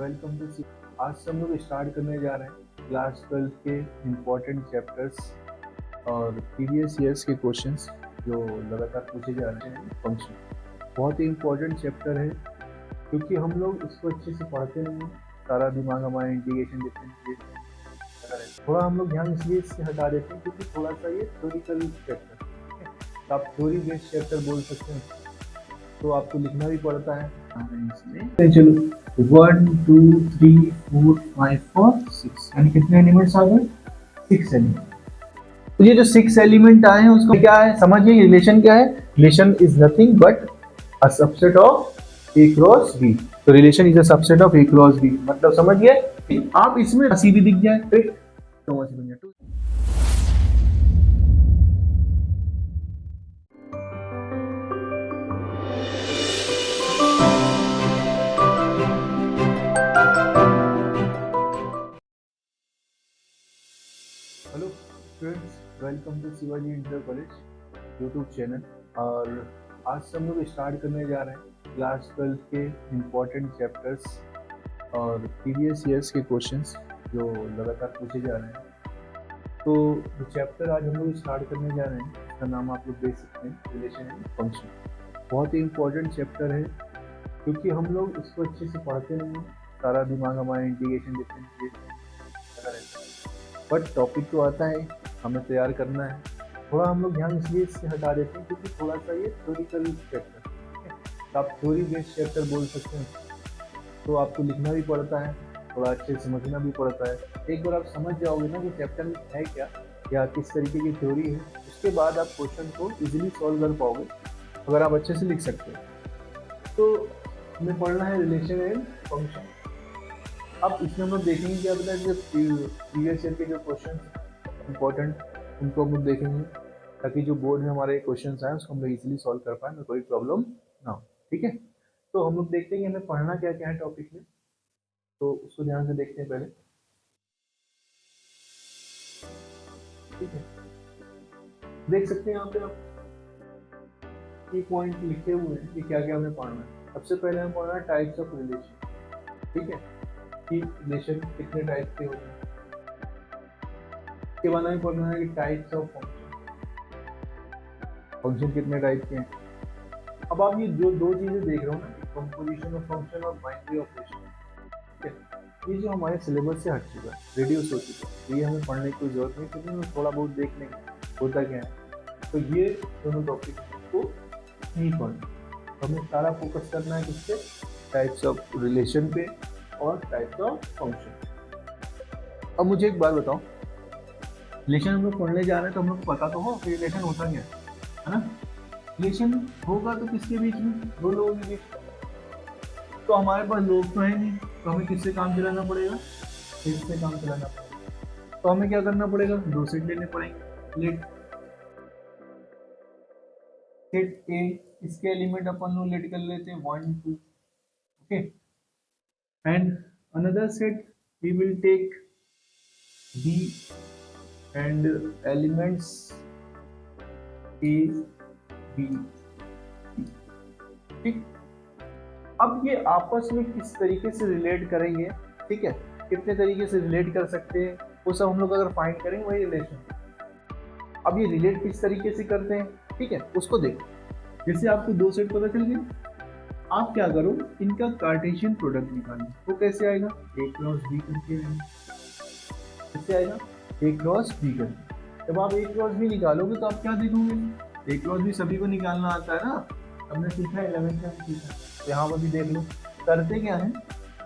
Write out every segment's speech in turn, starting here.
Welcome to सी। आज से हम लोग स्टार्ट करने जा रहे हैं क्लास 12 के इम्पोर्टेंट चैप्टर्स और प्रीवियस ईयर्स के क्वेश्चंस जो लगातार पूछे जा रहे हैं। फंक्शन बहुत ही इम्पोर्टेंट चैप्टर है क्योंकि हम लोग इसको अच्छे से पढ़ते नहीं हैं। सारा दिमाग हमारा इंटीग्रेशन डिफरेंशिएशन लगा रहता है। थोड़ा हम लोग ध्यान इसलिए इससे हटा देते हैं क्योंकि थोड़ा सा ये थ्योरिकल चैप्टर है, तो आप थ्योरी बेस्ड चैप्टर बोल सकते हैं, तो आपको लिखना भी पड़ता है। इसमें चलो 1 2 3 4 5 4 6 यानी कितने एलिमेंट्स आ गए? 6 एलिमेंट। तो ये जो 6 एलिमेंट आए हैं उसका क्या है समझिए। रिलेशन क्या है? Relation is nothing but a subset of A cross B. तो relation is a subset of A cross B, मतलब समझ गए। आप इसमें सी भी दिख जाए फिर समझ में नहीं। Hello friends, welcome to Shivaji inter college YouTube channel. और आज से हम लोग स्टार्ट करने जा रहे हैं क्लास 12 के इम्पोर्टेंट चैप्टर्स और प्रीवियस ईयर्स के क्वेश्चंस जो लगातार पूछे जा रहे हैं। तो जो चैप्टर आज हम लोग स्टार्ट करने जा रहे हैं उसका नाम आप लोग देख सकते हैं, रिलेशन एंड फंक्शन। बहुत ही इम्पोर्टेंट चैप्टर है क्योंकि हम लोग इसको अच्छे से पढ़ते नहीं हैं। सारा दिमाग हमारा इंटीग्रेशन डिफरेंशिएशन लगा रहता है, बट टॉपिक तो आता है, हमें तैयार करना है। थोड़ा हम लोग ध्यान इसलिए इससे हटा देते हैं क्योंकि थोड़ा सा ये थ्योरिकल चैप्टर है, तो आप थ्योरी बेस्ड चैप्टर बोल सकते हैं, तो आपको लिखना भी पड़ता है, थोड़ा अच्छे से समझना भी पड़ता है। एक बार आप समझ जाओगे ना कि चैप्टर में है क्या या किस तरीके की थ्योरी है, उसके बाद आप क्वेश्चन को इजीली सॉल्व कर पाओगे अगर आप अच्छे से लिख सकते हो। तो हमें पढ़ना है रिलेशन एंड फंक्शन। अब इसमें हम लोग देखेंगे क्या पता है, जो प्रीवियस ईयर के जो क्वेश्चन इंपॉर्टेंट उनको हम लोग देखेंगे ताकि जो बोर्ड में हमारे क्वेश्चन आए उसको हम लोग इजीली सॉल्व कर पाए, कोई प्रॉब्लम ना हो। ठीक है, तो हम लोग देखते हैं कि हमें पढ़ना क्या क्या है टॉपिक में, तो उसको ध्यान से देखते हैं पहले। ठीक है, देख सकते हैं यहाँ पे आप ये पॉइंट लिखे हुए हैं कि क्या क्या हमें पढ़ना है। सबसे पहले हमें पढ़ना है टाइप्स ऑफ रिलेशन। ठीक है, कि रिलेशन कितने टाइप के होते हैं। इसके बाद हमें पढ़ना है कि टाइप्स ऑफ फंक्शन, फंक्शन कितने टाइप के हैं। अब आप ये जो दो चीजें देख रहे हो ना, कंपोजिशन ऑफ फंक्शन और बाइनरी ऑपरेशन, ठीक है, ये जो हमारे सिलेबस से हट चुका है, रिड्यूस हो चुका है, तो ये हमें पढ़ने की जरूरत नहीं, क्योंकि हमें थोड़ा बहुत देख लेंगे होता क्या है। तो ये दोनों टॉपिक को नहीं पढ़ना, तो हमें सारा फोकस करना है किससे? टाइप्स ऑफ रिलेशन पे और टाइप्स ऑफ फंक्शन। अब मुझे एक बात बताओ, रिलेशन हम लोग पढ़ने जा रहे हैं तो हम लोग पता तो हो कि रिलेशन होता क्या है ना। रिलेशन होगा तो किसके बीच में? दो लोगों के बीच। तो हमारे पास लोग तो है नहीं, तो हमें किससे काम चलाना पड़ेगा? इससे काम चलाना पड़ेगा। तो हमें क्या करना पड़ेगा? दो सेट लेने पड़ेंगे। लेट सेट ए, इसके एलिमेंट अपन लोग लेट कर लेते हैं 1 2, okay, and another set we will take B and elements A B. ठीक, अब ये आपस में किस तरीके से रिलेट करेंगे, ठीक है, कितने तरीके से रिलेट कर सकते हैं वो सब हम लोग अगर फाइंड करेंगे वही रिलेशन। अब ये रिलेट किस तरीके से करते हैं, ठीक है, उसको देखो। जैसे आपको दो सेट पता चल गए, आप क्या करो, इनका कार्टेशियन प्रोडक्ट निकालो। वो कैसे आएगा? ए क्रॉस बी करके कैसे आएगा? ए क्रॉस बी करके। जब आप ए क्रॉस बी निकालोगे तो आप क्या देखोगे? ए क्रॉस बी सभी को निकालना आता है ना, हमने सीखा है 11th में सीखा। तो यहाँ पर भी देख लो, करते क्या है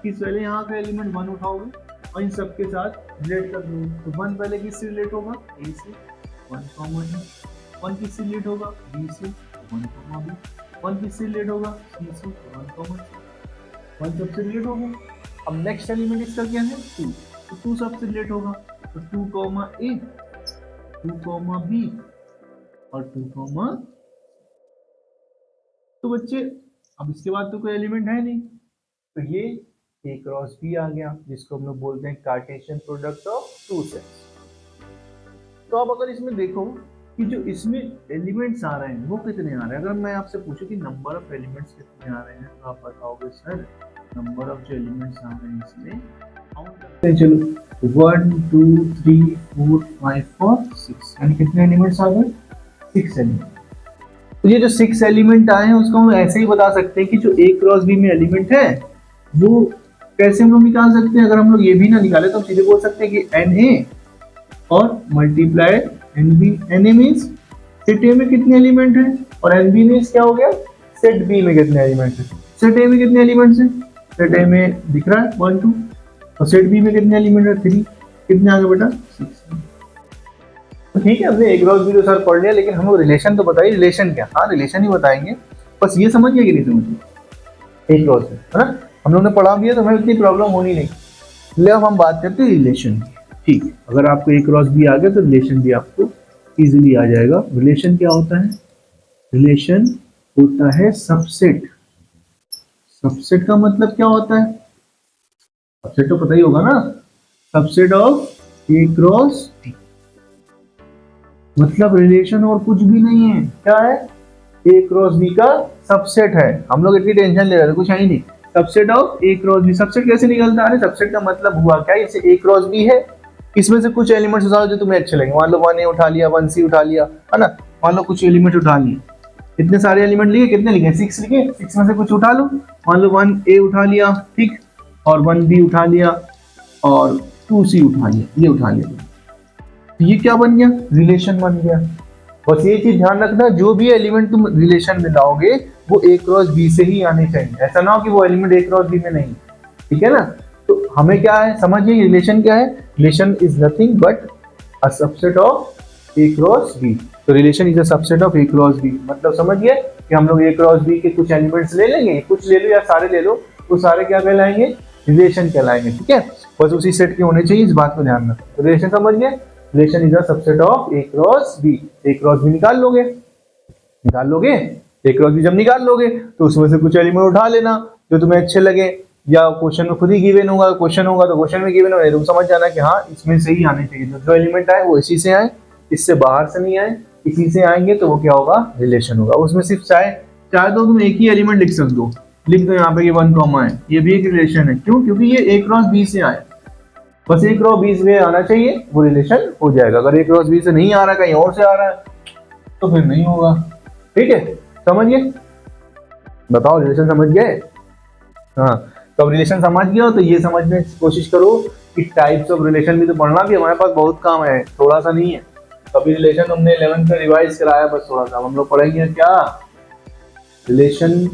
कि पहले यहाँ का एलिमेंट 1 उठाओगे और इन सबके साथ रिलेट कर दोगे। तो 1 पहले किससे रिलेट होगा? ए से, 1 कॉमा ए। 1 किससे रिलेट होगा? बी से, 1 कॉमा बी। 1 किससे रिलेट होगा? सी से, 1 कॉमा सी। 1 सबसे रिलेट हो गया। अब नेक्स्ट एलिमेंट इसका क्या है? 2, तो 2 सबसे रिलेट होगा, तो 2 कॉमा ए, 2 कॉमा बी और 2 कॉमा। तो बच्चे अब इसके बाद तो कोई एलिमेंट है नहीं, तो ये ए क्रॉस बी आ गया, जिसको हम लोग बोलते हैं Cartesian product of two sets. तो अब अगर इसमें देखो कि जो इसमें एलिमेंट्स आ रहे हैं वो कितने आ रहे हैं, अगर मैं आपसे पूछूं कि नंबर ऑफ एलिमेंट्स कितने आ रहे हैं तो आप बताओगे सर नंबर ऑफ जो एलिमेंट्स आ रहे हैं इसमें काउंट करते हैं। चलो 1 2 3 4 5 4 6, यानी कितने एलिमेंट्स आ गए? 6 एलिमेंट। तो ये जो 6 एलिमेंट आए हैं उसको हम ऐसे ही बता सकते हैं कि जो A क्रॉस B में एलिमेंट है वो कैसे हम लोग निकाल सकते हैं। अगर हम लोग ये भी ना निकाले तो हम सीधे बोल सकते हैं कि NA और multiply NB। NA means set A में कितने एलिमेंट हैं और NB मीन्स क्या हो गया? सेट B में कितने एलिमेंट हैं। सेट A में कितने एलिमेंट्स हैं? सेट A में दिख रहा है 1 2, और सेट B में कितने एलिमेंट है? 3। कितने आ गए बेटा? 6। तो ठीक है, हमने A क्रॉस B तो सर पढ़ लिया, लेकिन हम लोग रिलेशन तो बताइए। रिलेशन क्या? हाँ, रिलेशन ही बताएंगे, बस ये समझिए कि नहीं समझिए A क्रॉस B, है ना। हम लोग ने पढ़ा भी है तो हमें इतनी प्रॉब्लम होनी नहीं। ले अब हम बात करते हैं रिलेशन की। ठीक है, अगर आपको A क्रॉस B आ गया तो रिलेशन भी आपको इजीली आ जाएगा। रिलेशन क्या होता है? रिलेशन होता है सबसेट। सबसेट का मतलब क्या होता है? सबसेट तो पता ही होगा ना, subset of A cross B। मतलब रिलेशन और कुछ भी नहीं है, क्या है? A क्रॉस B का सबसेट है। हम लोग इतनी टेंशन ले रहे थे, कुछ है ही नहीं। Subset of A cross B। Subset कैसे निकलता है? अरे सबसेट का मतलब हुआ क्या, जैसे A क्रॉस B है, इसमें से कुछ एलिमेंट्स उठा लो जो तुम्हें अच्छे लगे। मान लो 1A उठा लिया, 1C उठा लिया, है ना। मान लो कुछ एलिमेंट उठा लिए, इतने सारे एलिमेंट लिए, कितने लिखे? 6 लिखे। 6 में से कुछ उठा लो। मान लो 1A उठा लिया, ठीक, और 1B उठा लिया और 2C उठा लिया, ये उठा लिया। तो ये क्या बन गया? रिलेशन बन गया। बस ये चीज ध्यान रखना, जो भी एलिमेंट तुम रिलेशन में लाओगे वो A क्रॉस B से ही आने चाहिए। ऐसा ना हो कि वो एलिमेंट A क्रॉस B में नहीं, ठीक है ना। तो हमें क्या है समझिए, रिलेशन क्या है? Relation is nothing but a subset of A cross B। तो relation is a subset of A cross B। मतलब समझिए कि हम लोग A क्रॉस B के कुछ एलिमेंट्स ले लेंगे, कुछ ले लो या सारे ले लो, वो सारे क्या कहलाएंगे? रिलेशन कहलाएंगे, ठीक है। बस उसी सेट के होने चाहिए, इस बात को ध्यान रखो। तो रिलेशन समझ गए, relation is a subset of A cross B। A cross B निकाल लोगे, A क्रॉस B जब निकाल लोगे तो उसमें से कुछ एलिमेंट उठा लेना जो तुम्हें अच्छे लगे, या क्वेश्चन में खुद ही गिवन होगा, क्वेश्चन होगा तो क्वेश्चन में गिवन होगा, तुम समझ जाना कि हाँ इसमें से ही आने चाहिए। जो एलिमेंट आए वो इसी से आए, इससे बाहर से नहीं आए, इसी से आएंगे तो वो क्या होगा? रिलेशन होगा। उसमें सिर्फ चाहे तो तुम एक ही एलिमेंट लिख सकते हो, लिख दो यहाँ पे ये 1 कॉमा है, ये भी एक रिलेशन है। क्यों? क्योंकि ये A क्रॉस B से आए, बस A क्रॉस B से आना चाहिए, वो रिलेशन हो जाएगा। अगर A क्रॉस B से नहीं आ रहा, कहीं और से आ रहा है तो फिर नहीं होगा, ठीक है। समझिए, बताओ रिलेशन समझ गए? हाँ, तो अब रिलेशन समझ गए हो तो ये समझने की कोशिश करो कि टाइप्स ऑफ रिलेशन भी तो पढ़ना भी हमारे पास बहुत काम है, थोड़ा सा नहीं है। अभी रिलेशन हमने 11th में रिवाइज कराया, बस थोड़ा सा हम लोग पढ़ेंगे क्या? रिलेशन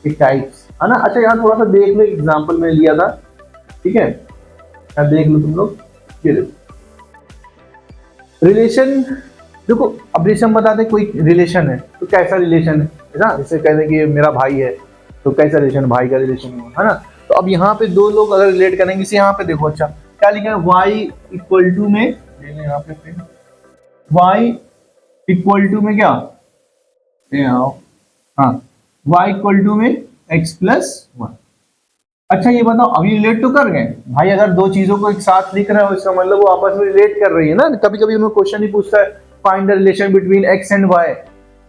के टाइप्स, है ना। अच्छा यहाँ थोड़ा सा देख लो, एग्जाम्पल में लिया था, ठीक है, यहाँ देख लो तुम लोग। ये देखो रिलेशन, देखो अब जैसे हम बताते हैं कोई रिलेशन है तो कैसा रिलेशन है ना। जैसे कहते हैं कि मेरा भाई है तो कैसा रिलेशन? भाई का रिलेशन हुआ, है ना। तो अब यहाँ पे दो लोग अगर रिलेट करेंगे, इसे यहाँ पे देखो, अच्छा क्या लिखा है? y इक्वल टू में, यहाँ पे y इक्वल टू में क्या, हाँ y इक्वल टू में x प्लस 1। अच्छा ये बताओ, अभी रिलेट तो कर गए भाई। अगर दो चीजों को एक साथ लिख रहे हो इसका मतलब वो आपस में रिलेट कर रही है ना। कभी कभी हमें क्वेश्चन ही पूछता है find the relation between x and y,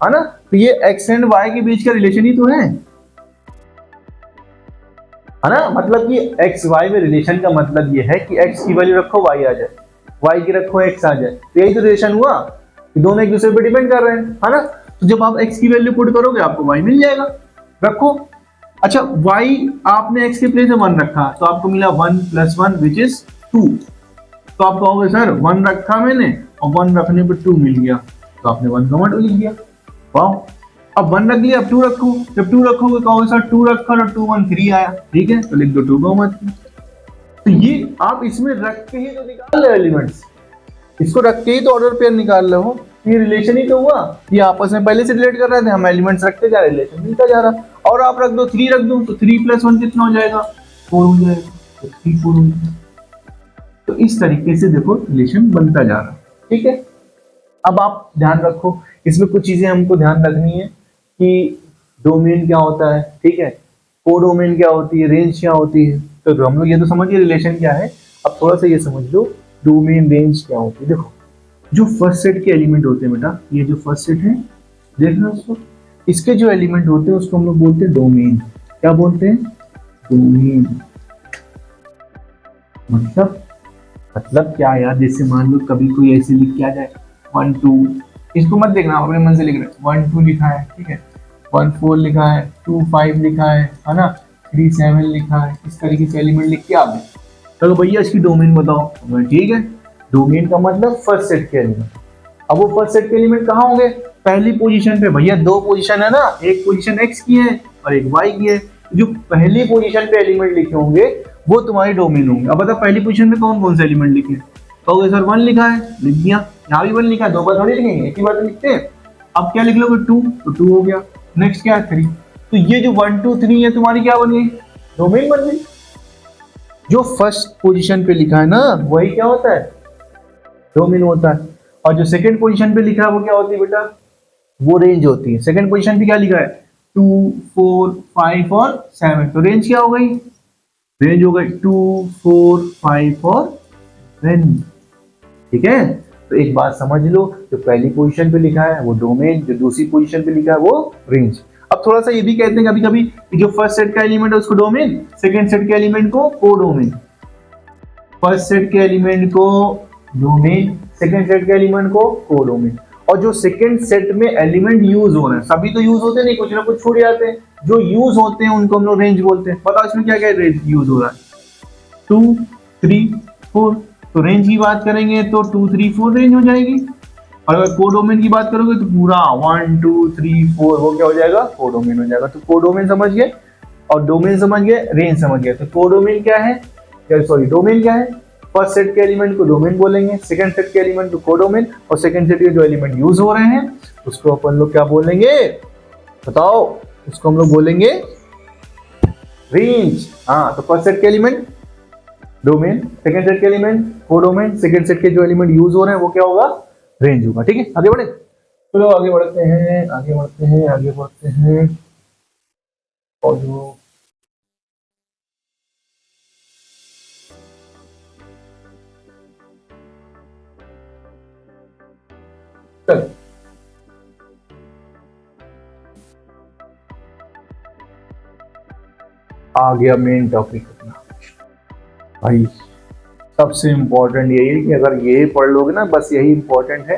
है ना। तो ये x एंड y के बीच का रिलेशन ही तो है ना। मतलब कि x y में रिलेशन का मतलब ये है कि x की वैल्यू रखो y आ जाए, y की रखो x आ जाए, तो यही तो रिलेशन हुआ कि दोनों एक दूसरे पर डिपेंड कर रहे हैं, है ना। तो जब आप x की वैल्यू पुट करोगे आपको y मिल जाएगा, रखो। अच्छा y आपने x के प्लेस में 1 रखा तो आपको मिला 1 + 1 विच इज 2। तो आप कहोगे सर 1 रखा मैंने और 1 रखने पर 2 मिल गया, तो आपने 1 कॉमा 2 लिख दिया। वाह, अब 1 रख लिया, अब 2 रखो। जब 2 रखोगे कहोगे सर 2 रखा और 2 1 3 आया, ठीक है, तो लिख दो 2 कॉमा 3। तो ये आप इसमें रख के ही तो निकाल रहे हो एलिमेंट्स, इसको रख के ही तो ऑर्डर पेयर निकाल रहे हो। ये रिलेशन ही तो हुआ, ये आपस में पहले से रिलेट कर रहे थे, हम एलिमेंट्स रखते जा रहे, रिलेशन मिलता जा रहा। और आप रख दो 3 रख दो तो 3 + 1 कितना हो जाएगा? 4 हो जाएगा, तो 3 4 हो जाएगा। तो इस तरीके से देखो रिलेशन बनता जा रहा, ठीक है। अब आप ध्यान रखो, इसमें कुछ चीजें हमको ध्यान रखनी है कि डोमेन क्या होता है, ठीक है, कोडोमेन क्या होती है, रेंज क्या होती है। तो हम लोग ये तो समझिए रिलेशन क्या है, अब थोड़ा सा ये समझ लो डोमेन रेंज क्या होती है। देखो जो फर्स्ट सेट के एलिमेंट होते हैं बेटा, ये जो फर्स्ट सेट है देख रहे हो उसको, इसके जो एलिमेंट होते हैं उसको हम लोग बोलते हैं डोमेन। क्या बोलते हैं? डोमेन मतलब क्या यार, जैसे मान लो कभी कोई ऐसे लिख के आ जाए 1 2, इसको मत देखना, अपने मन से लिख रहे 1 2 लिखा है, ठीक है, 1 4 लिखा है, 2 5 लिखा है ना, 3 7 लिखा है, इस तरीके से एलिमेंट लिख के आ गए। तो भैया इसकी डोमेन बताओ, ठीक है, डोमेन का मतलब फर्स्ट सेट के एलिमेंट। अब वो फर्स्ट सेट के एलिमेंट कहाँ होंगे, पहली पोजीशन पे। भैया दो पोजीशन है ना, एक पोजीशन एक्स की है और एक वाई की है, जो पहली पोजीशन पे एलिमेंट लिखे होंगे वो तुम्हारी डोमेन होंगे। अब बताओ पहली पोजीशन पे कौन कौन से एलिमेंट लिखे, कहोगे सर 1 लिखा है, लिख दिया, यहाँ भी 1 लिखा है, दो बार थोड़ी लिखेंगे, एक ही बार लिखते हैं। अब क्या लिख लोगे 2, तो 2 हो गया, नेक्स्ट क्या है 3, तो ये जो 1 2 3 है तुम्हारी क्या बन गई, डोमेन बन गई। जो फर्स्ट पोजीशन पे लिखा है ना वही क्या होता है, डोमेन होता है, और जो सेकंड पोजीशन पे लिखा है वो क्या होती है बेटा, वो रेंज होती है। सेकंड पोजीशन पे क्या लिखा है 2 4 5 और 7, तो रेंज क्या हो गई, रेंज हो गई 2 4 5 और 7, ठीक है। तो एक बात समझ लो, जो पहली पोजीशन पे लिखा है वो डोमेन, जो दूसरी पोजीशन पे लिखा है वो रेंज। अब थोड़ा सा ये भी कहते हैं कभी कभी कि जो फर्स्ट सेट का एलिमेंट है उसको डोमेन, सेकंड सेट के एलिमेंट को कोडोमेन, फर्स्ट सेट के एलिमेंट को डोमेन, सेकंड सेट के एलिमेंट को कोडोमेन। और जो सेकंड सेट में एलिमेंट यूज हो रहे हैं, सभी तो यूज होते नहीं, कुछ ना कुछ छूट जाते हैं, जो यूज होते हैं उनको हम लोग रेंज बोलते हैं। बताओ इसमें क्या क्या रेंज यूज हो रहा है, 2 3 4, तो रेंज की बात करेंगे तो 2 3 4 रेंज हो जाएगी। और अगर कोडोमेन की बात करोगे तो पूरा 1 2 3 4 वो क्या हो जाएगा, कोडोमेन हो जाएगा। तो कोडोमेन समझ गए और डोमेन समझ गए, रेंज समझ गए। तो कोडोमेन क्या है, सॉरी डोमेन क्या है, फर्स्ट सेट के एलिमेंट को डोमेन बोलेंगे, सेकंड सेट के एलिमेंट को कोडोमेन, और सेकंड सेट के जो एलिमेंट यूज हो रहे हैं उसको अपन लोग क्या बोलेंगे, बताओ, उसको हम लोग बोलेंगे रेंज। हाँ, तो फर्स्ट सेट के एलिमेंट डोमेन, सेकंड सेट के एलिमेंट कोडोमेन, सेकंड सेट के जो एलिमेंट यूज हो रहे हैं वो क्या होगा, रेंज होगा। ठीक है, आगे बढ़े, चलो आगे बढ़ते हैं, आगे बढ़ते हैं, आगे बढ़ते हैं। और जो चल आ गया मेन टॉपिक अपना भाई। सबसे इंपॉर्टेंट यही है कि अगर ये पढ़ लोगे ना, बस यही इंपॉर्टेंट है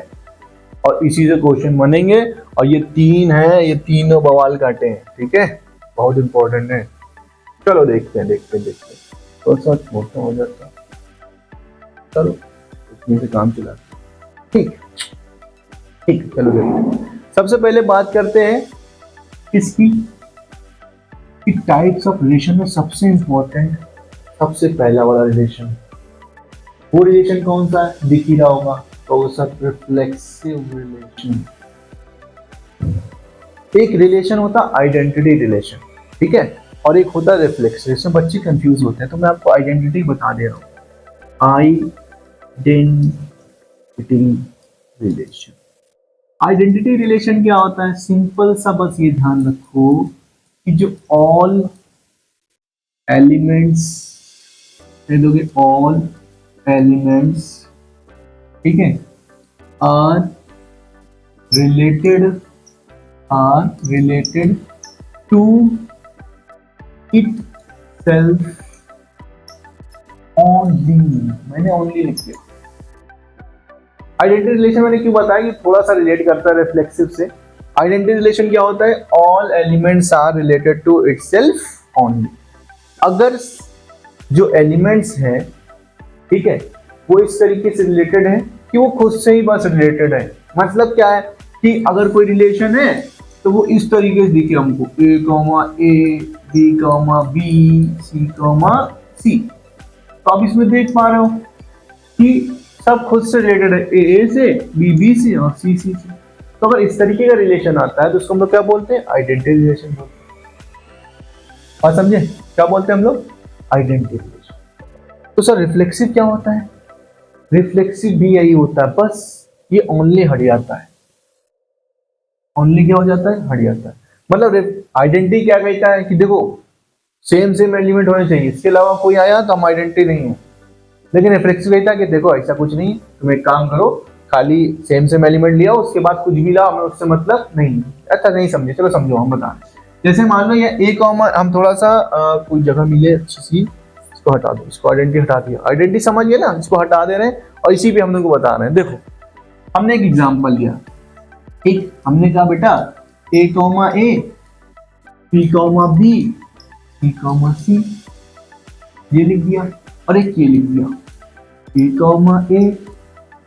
और इसी से क्वेश्चन बनेंगे। और ये 3 है, ये तीनों बवाल काटे हैं, ठीक है, बहुत इंपॉर्टेंट है। चलो देखते हैं, देखते हैं, देखते हैं, तो सब मोटा हो जाता, चलो इसमें से काम चलाते हैं। ठीक ठीक, चलो देखते हैं। सबसे पहले बात करते हैं किसकी, टाइप्स ऑफ रिलेशन में सबसे इंपॉर्टेंट, सबसे पहला वाला रिलेशन, वो रिलेशन कौन सा है, दिख ही रहा होगा, तो सब रिफ्लेक्सिव रिलेशन। एक रिलेशन होता है आइडेंटिटी रिलेशन, ठीक है, और एक होता है रिफ्लेक्स रिलेशन। बच्चे कंफ्यूज होते हैं, तो मैं आपको आइडेंटिटी बता दे रहा हूँ। आइडेंटिटी रिलेशन, आइडेंटिटी रिलेशन क्या होता है, सिंपल सा बस ये ध्यान रखो कि जो ऑल एलिमेंट्स दे दोगे, ऑल एलिमेंट्स, ठीक है, are related to itself only. मैंने ओनली लिख दिया। आइडेंटिटी रिलेशन मैंने क्यों बताया कि थोड़ा सा रिलेट करता है रिफ्लेक्सिव से। आइडेंटिटी रिलेशन क्या होता है, all elements are related to itself only. अगर जो एलिमेंट्स हैं, ठीक है, वो इस तरीके से रिलेटेड है कि वो खुद से ही बस रिलेटेड है। मतलब क्या है कि अगर कोई रिलेशन है तो वो इस तरीके से दिखे हमको, ए कॉमा ए, B comma B, C comma सी। तो आप इसमें देख पा रहे हो कि सब खुद से रिलेटेड है, ए से, बी से और सी से। तो अगर इस तरीके का रिलेशन आता है तो उसको हम लोग क्या बोलते हैं, आइडेंटिटी रिलेशन बोलते हैं। और समझे क्या बोलते हैं हम लोग, आइडेंटिटी रिलेशन। तो सर रिफ्लेक्सिव क्या होता है, रिफ्लेक्सिव भी यही होता है, बस ये ओनली हट जाता है। ओनली क्या हो जाता है, हट जाता है। मतलब आइडेंटिटी क्या कहता है कि देखो सेम एलिमेंट होने चाहिए, इसके अलावा कोई आया तो हम आइडेंटिटी नहीं है। लेकिन रिफ्लेक्सिव कहता है कि देखो ऐसा कुछ नहीं, तुम एक काम करो, खाली सेम एलिमेंट लिया, उसके बाद कुछ भी लाओ, हमें उससे मतलब नहीं। अच्छा नहीं समझे, चलो समझो, हम बता। जैसे मान लो ये ए कॉमा, हम थोड़ा सा कोई जगह मिले अच्छी सी, इसको हटा दो, इसको आइडेंटिटी हटा दिया, आइडेंटिटी समझ गए ना, इसको हटा दे रहे हैं और इसी पे हम लोग को बता रहे हैं। देखो हमने एक एग्जांपल लिया, ठीक, हमने कहा बेटा ए कॉमा ए, B comma B, C comma सी, ये लिख दिया, और एक ये लिख दिया ए कॉमा ए,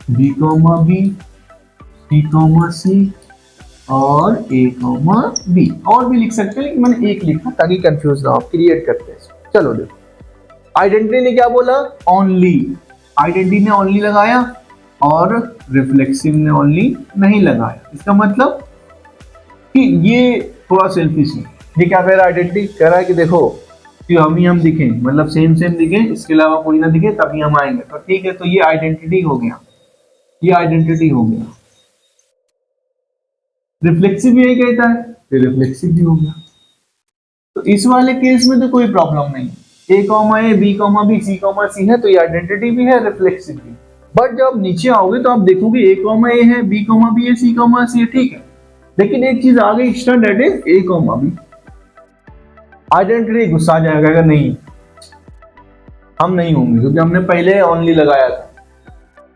B comma B, C comma सी और ए कॉमा बी। और भी लिख सकते हैं लेकिन मैंने एक लिखा ताकि कंफ्यूज ना हो, क्रिएट करते हैं। चलो देखो आइडेंटिटी ने क्या बोला, ओनली, आइडेंटिटी ने ओनली लगाया और रिफ्लेक्सिव ने ओनली नहीं लगाया। इसका मतलब कि ये थोड़ा सेल्फिश है। ये क्या कह रहा है, आइडेंटिटी कह रहा है कि देखो कि हम दिखें, मतलब सेम दिखें, इसके अलावा कोई ना दिखे तभी हम आएंगे। तो ठीक है, तो ये आइडेंटिटी हो गया, ये आइडेंटिटी हो गया। रिफ्लेक्सिव भी यही कहता है, फिर रिफ्लेक्सिव भी हो गया। तो इस वाले केस में तो कोई प्रॉब्लम नहीं, ए कॉमा ए, B comma B, C comma सी है, तो ये आइडेंटिटी भी है, रिफ्लेक्सिव भी। बट जब नीचे आओगे तो आप देखोगे ए कॉमा ए है, बी कॉमा बी है, सी कॉमा सी है, ठीक है, लेकिन एक चीज आ गई extra, that is A comma B. Identity गुस्सा आ जाएगा, अगर नहीं हम नहीं होंगे क्योंकि हमने पहले ओनली लगाया था,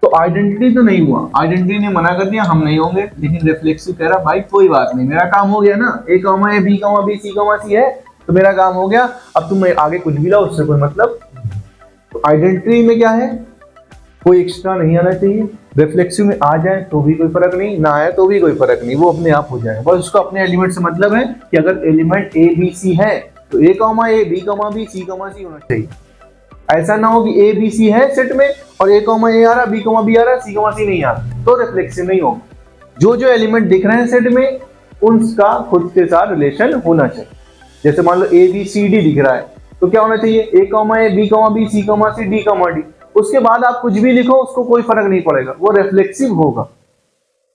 तो आइडेंटिटी तो नहीं हुआ, आइडेंटिटी ने मना कर दिया हम नहीं होंगे। लेकिन रिफ्लेक्सिव कह रहा भाई कोई बात नहीं, मेरा काम हो गया ना, ए कॉमा ए, B comma B, C comma सी है, तो मेरा काम हो गया, अब तुम आगे कुछ भी लाओ उससे कोई मतलब। तो आइडेंटिटी में क्या है, कोई एक्स्ट्रा नहीं आना चाहिए। रिफ्लेक्सिव में आ जाए तो भी कोई फर्क नहीं, ना आए तो भी कोई फर्क नहीं, वो अपने आप हो जाए। बस उसको अपने एलिमेंट से मतलब है कि अगर एलिमेंट ए बी सी है तो ए कॉमा ए, B comma B, C comma सी होना चाहिए। ऐसा ना हो कि ए बी सी है सेट में और ए कॉमा ए आ रहा, बी कॉमा बी आ रहा, सी कॉमा सी नहीं आ रहा, तो रिफ्लेक्सिव नहीं होगा। जो जो एलिमेंट दिख रहे हैं सेट में उनका खुद के साथ रिलेशन होना चाहिए। जैसे मान लो ए बी सी डी दिख रहा है तो क्या होना चाहिए, ए कॉमा ए, B comma B, C comma सी, डी कॉमा डी। उसके बाद आप कुछ भी लिखो उसको कोई फर्क नहीं पड़ेगा, वो रिफ्लेक्सिव होगा।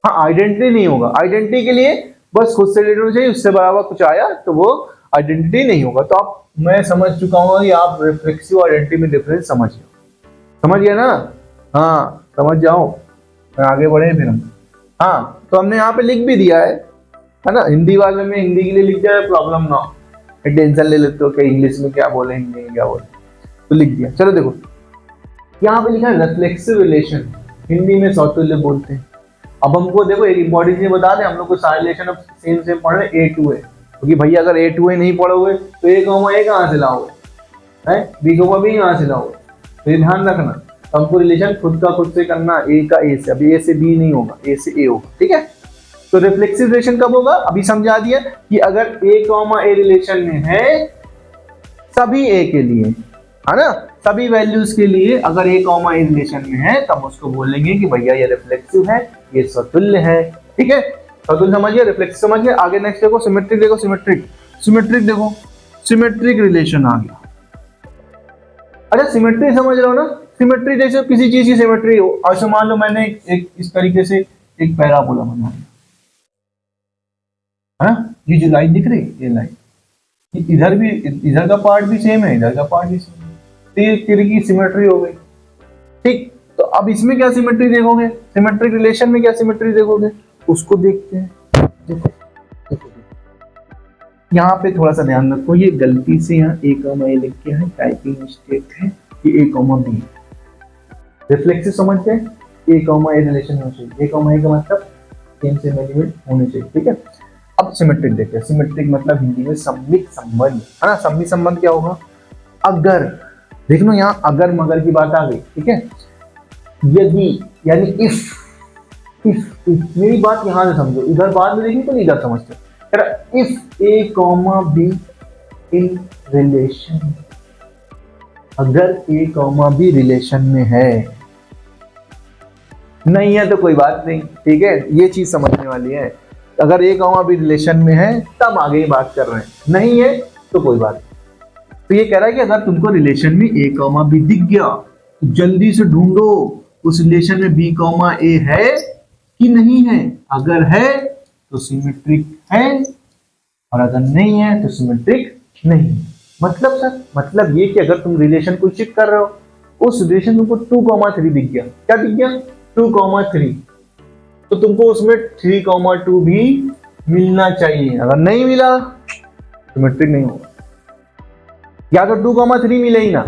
हाँ, आइडेंटिटी नहीं होगा। आइडेंटिटी के लिए बस खुद से रिलेटेड होना चाहिए, उससे बराबर कुछ आया तो वो आइडेंटिटी नहीं होगा। तो आप, मैं समझ चुका हूँ कि आप रिफ्लेक्सिव आइडेंटिटी में डिफरेंस समझ गए ना। हाँ समझ जाओ, आगे बढ़े फिर हम। हाँ तो हमने यहाँ पे लिख भी दिया है ना, हिंदी वाले में हिंदी के लिए लिख दिया है, प्रॉब्लम ना हो, टेंशन ले लेते हो कि इंग्लिश में क्या बोले, हिंदी में क्या बोले, तो लिख दिया। चलो देखो यहाँ पे लिखा है रिफ्लेक्सिव रिलेशन, हिंदी में सौतुल्य बोलते हैं। अब हमको देखो एक इंपॉर्टेंट चीज बता दें, हम लोग को सारे रिलेशन अब सेम पढ़ रहे ए टू ए, क्योंकि भैया अगर ए टू ए नहीं पढ़ोगे तो ए कॉमा ए कहाँ से लाओगे, है बी कॉमा बी कहाँ से लाओगे, तो ये ध्यान रखना। तो हमको रिलेशन खुद से करना, ए का ए से, अभी ए से बी नहीं होगा, ए से ए होगा, ठीक है। तो रिफ्लेक्सिव रिलेशन कब होगा, अभी समझा दिया कि अगर ए कॉमा ए रिलेशन में है सभी ए के लिए, है ना, सभी वैल्यूज के लिए अगर ए कॉमा ए रिलेशन में है तब उसको बोलेंगे कि भैया ये रिफ्लेक्सिव है, ये स्वतुल्य है, ठीक है। स्वतुल्य समझिए, रिफ्लेक्सिव समझिए। आगे नेक्स्ट देखो सिमेट्रिक, देखो सिमेट्रिक देखो, सिमेट्रिक रिलेशन आ गया। अच्छा सिमेट्री समझ रहे हो ना, सिमेट्री जैसे किसी चीज की सिमेट्री हो। अच्छा मान लो मैंने एक इस तरीके से एक पैराबोला बना दिया, है ना, ये जो लाइन दिख रही है ये लाइन, इधर भी, इधर का पार्ट भी सेम है, इधर का पार्ट भी सेम है, तो ये तेरे की सिमेट्री हो गई, ठीक। तो अब इसमें क्या सिमेट्री देखोगे, सिमेट्रिक रिलेशन में क्या सिमेट्री देखोगे, उसको देखते हैं। देखो यहाँ पे थोड़ा सा ध्यान रखो, ये गलती से यहाँ ए कॉमा ए लिख के है, टाइपिंग मिस्टेक है, ये ए कॉमा बी। रिफ्लेक्सिव समझते हैं, ए कॉमा ए रिलेशन होना चाहिए, ए कॉमा ए का मतलब सेम एलिमेंट होने चाहिए, ठीक है। अब सिमेट्रिक देखते हैं। सिमेट्रिक मतलब हिंदी में सम्मिक संबंध, है ना। सम्मिक संबंध क्या होगा, अगर, देख लो यहाँ अगर मगर की बात आ गई, ठीक है। यदि यानी इफ मेरी बात यहाँ से समझो, इधर बाद में देखिए तो नहीं इधर समझते। If A comma be in relation, अगर ए कॉमा बी रिलेशन में है, नहीं है तो कोई बात नहीं, ठीक है, ये चीज समझने वाली है। अगर ए कॉमा बी रिलेशन में है तब आगे बात कर रहे हैं, नहीं है तो कोई बात नहीं। तो ये कह रहा है कि अगर तुमको रिलेशन में ए कॉमा बी दिख गया तो जल्दी से ढूंढो उस रिलेशन में बी कॉमा ए है कि नहीं है। अगर है तो सिमेट्रिक है और अगर नहीं है तो सिमेट्रिक नहीं। मतलब सर, मतलब ये कि अगर तुम रिलेशन को चेक कर रहे हो, उस रिलेशन तुमको 2,3 दिख गया, क्या दिख गया 2,3, तो तुमको उसमें 3,2 भी मिलना चाहिए। अगर नहीं मिला सिमेट्रिक नहीं होगा। या तो 2,3 मिले ही ना,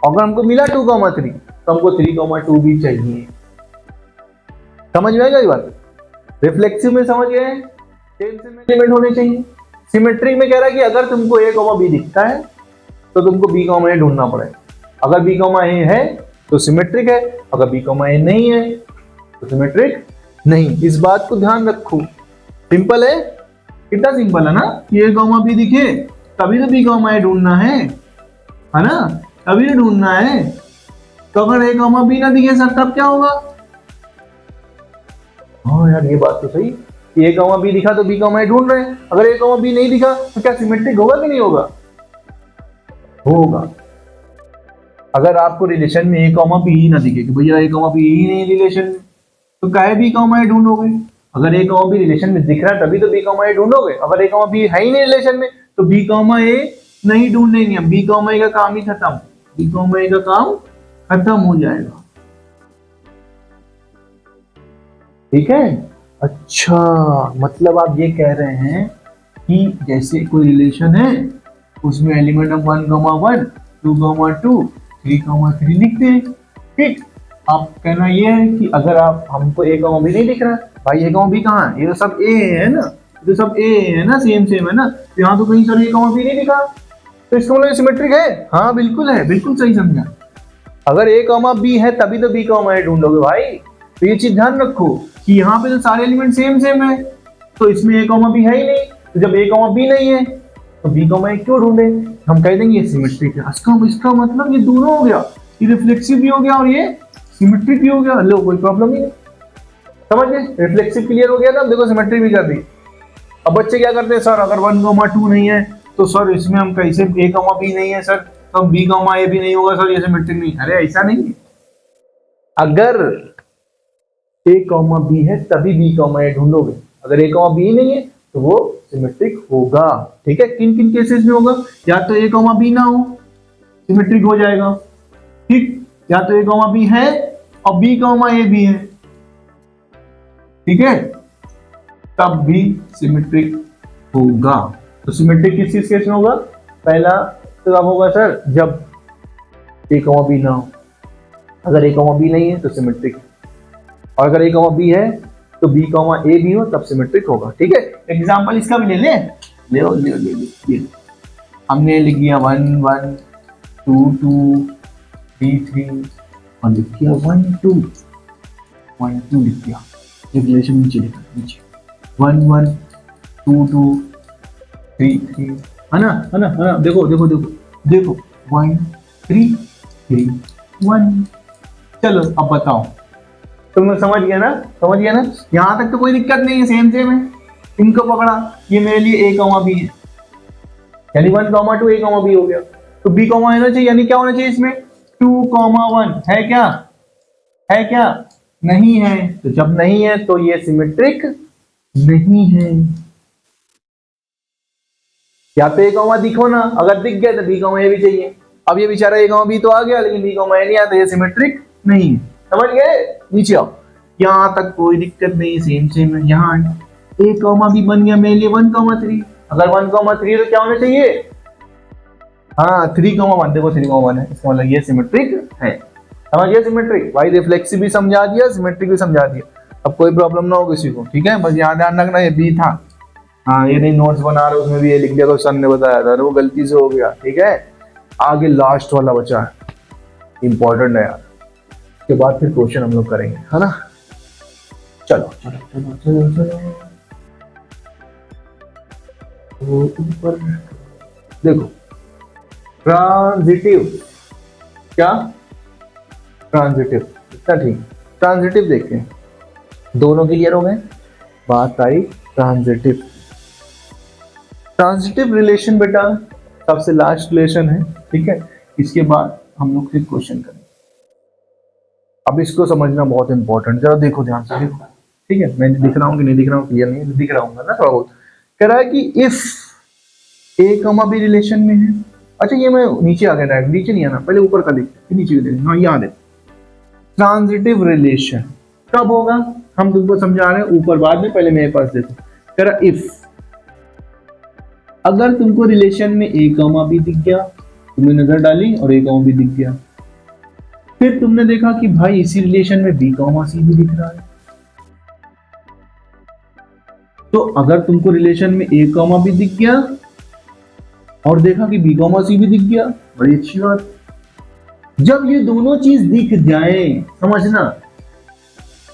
अगर हमको मिला 2,3 तो हमको 3,2 भी चाहिए। समझ में आएगा ये बात? रिफ्लेक्सिव में समझ गए, सेम एलिमेंट होने चाहिए। सिमेट्रिक में कह रहा है कि अगर तुमको a, b दिखता है तो तुमको b, a ढूंढना पड़ेगा। अगर b, a है तो सिमेट्रिक है, अगर b, a नहीं है तो सिमेट्रिक नहीं। इस बात को ध्यान रखो। सिंपल है, कितना सिंपल है ना। a, b दिखे तभी तो b, a ढूंढना है ना, तभी तो ढूंढना है। तो अगर a, b ना दिखे सर तब क्या होगा? हाँ यार ये बात तो सही, a, b दिखा तो b, a ढूंढ रहे हैं। अगर a, b नहीं दिखा तो क्या सिमेट्रिक होगा कि नहीं होगा? होगा। अगर आपको रिलेशन में a, b ही ना दिखे कि भैया a, b ही नहीं रिलेशन में, तो काहे b, a ढूंढोगे? अगर a, b रिलेशन में दिख रहा है तभी तो b, a ढूंढोगे। अगर a, b है ही नहीं रिलेशन में तो b, a नहीं ढूंढेंगे हम। b, a का काम ही खत्म, b, a का काम खत्म हो जाएगा। ठीक है। अच्छा, मतलब आप ये कह रहे हैं कि जैसे कोई रिलेशन है उसमें एलिमेंट ऑफ 1, 1, 2, 2, 3, 3 लिखते हैं। ठीक, आप कहना ये है कि अगर आप हमको a, b नहीं दिख रहा भाई, a, b कहाँ है? ये तो सब a है ना, ये तो सब a है ना, सेम है ना। तो यहाँ तो कहीं सर a, b नहीं दिखा, तो इसका मतलब सिमेट्रिक है। हाँ बिल्कुल है, बिल्कुल सही समझा। अगर a, b है तभी तो b, a ढूंढोगे भाई। तो ये चीज ध्यान रखो कि यहाँ पे तो सारे एलिमेंट सेम है, तो इसमें a, b है ही नहीं। तो जब a, b नहीं है तो b, a क्यों ढूंढे? हम कह देंगे ये सिमेट्रिक है। इसका मतलब ये दोनों हो गया, ये रिफ्लेक्सिव भी हो गया और ये सिमेट्रिक भी हो गया। लो, कोई प्रॉब्लम नहीं है। समझ गए? रिफ्लेक्सिव क्लियर हो गया ना, देखो सिमेट्रिक भी कर दी। अब बच्चे क्या करते हैं, सर अगर 1, 2 नहीं है तो सर इसमें हम कैसे a, b नहीं है सर, तो b, a भी नहीं होगा सर, ये सिमेट्रिक नहीं। अरे ऐसा नहीं है, अगर a, b है तभी b, a ढूंढोगे। अगर a, b नहीं है तो वो सिमेट्रिक होगा। ठीक है। किन किन केसेस में होगा? या तो a, b ना हो, सिमेट्रिक हो जाएगा। ठीक, या तो a, b है और b, a भी है, ठीक है, तब भी सिमेट्रिक होगा। तो सिमेट्रिक किस किस केस में होगा? पहला तो कब होगा सर? जब a, b ना हो। अगर a, b नहीं है तो सिमेट्रिक, और अगर a, b है तो b, a भी हो तब सिमेट्रिक होगा। ठीक है। एग्जांपल इसका भी ले ले। हमने लिख दिया 1, 1, 2, 2, 3, 3 और लिख दिया 1, 2, 1, 2 लिख दिया। रिलेशन नीचे लिखा, नीचे 1, 1, 2, 2, 3, 3 है ना। देखो 1, 3, 3, 1। चलो अब बताओ, तुम समझ गया ना? यहाँ तक तो कोई दिक्कत नहीं है, सेम है। इनको पकड़ा, ये मेरे लिए a, b है, यानी 1, 2, a, b हो गया। तो b, होना चाहिए, यानी क्या होना चाहिए इसमें? 2, 1 है क्या? नहीं है। तो जब नहीं है तो ये सिमेट्रिक नहीं है। या तो a, दिखो ना, अगर दिख गया तो b, a भी चाहिए। अब ये बेचारा a, b तो आ गया लेकिन b, a नहीं आया, तो ये सिमेट्रिक नहीं है। समझ गए? नीचे आओ, यहाँ तक कोई दिक्कत नहीं, सेम है। यहाँ a, b बन गया मेरे लिए 1, 3। अगर 1, 3 तो क्या होना चाहिए? हाँ 3, 1। देखो 3, 1 है, इसका मतलब ये सिमेट्रिक है। समझ गया? सिमेट्रिक भाई, रिफ्लेक्सिव भी समझा दिया, सिमेट्रिक भी समझा दिया। अब कोई प्रॉब्लम ना हो किसी को। ठीक है, बस यहाँ ध्यान रखना ये बी था। हाँ, ये नहीं नोट्स बना रहे उसमें भी ये लिख दिया तो सर ने बताया था, वो गलती से हो गया। ठीक है, आगे लास्ट वाला बचा है, इंपॉर्टेंट है यार। के बाद फिर क्वेश्चन हम लोग करेंगे, है ना। चलो तो ऊपर देखो, ट्रांजिटिव, क्या ट्रांजिटिव, इतना ठीक। ट्रांजिटिव देखते हैं, दोनों क्लियर हो गए। बात आई ट्रांजिटिव। ट्रांजिटिव रिलेशन बेटा सबसे लास्ट रिलेशन है। ठीक है, इसके बाद हम लोग फिर क्वेश्चन करेंगे। अब इसको समझना बहुत इंपॉर्टेंट, जरा देखो ध्यान से, देखो। ठीक है, मैं दिख रहा हूँ कि नहीं दिख रहा हूँ, क्लियर नहीं दिख रहा हूँ ना थोड़ा बहुत। कह रहा है कि इफ a, b रिलेशन में है। अच्छा, ये मैं नीचे आ गया, डायरेक्ट नीचे नहीं आना, पहले ऊपर का देखते फिर नीचे देखेंगे। हाँ, याद है। ट्रांजिटिव रिलेशन कब होगा हम तुमको समझा रहे हैं, ऊपर बाद में, पहले मेरे पास देखो। कह रहा इफ अगर तुमको रिलेशन में ए कॉमा बी दिख गया, तुमने नजर डाली और ए कॉमा बी दिख गया, फिर तुमने देखा कि भाई इसी रिलेशन में बी कॉमा सी भी दिख रहा है, तो अगर तुमको रिलेशन में ए कॉमा बी दिख गया और देखा कि बी कॉमा सी भी दिख गया, बड़ी अच्छी बात। जब ये दोनों चीज दिख जाए, समझना,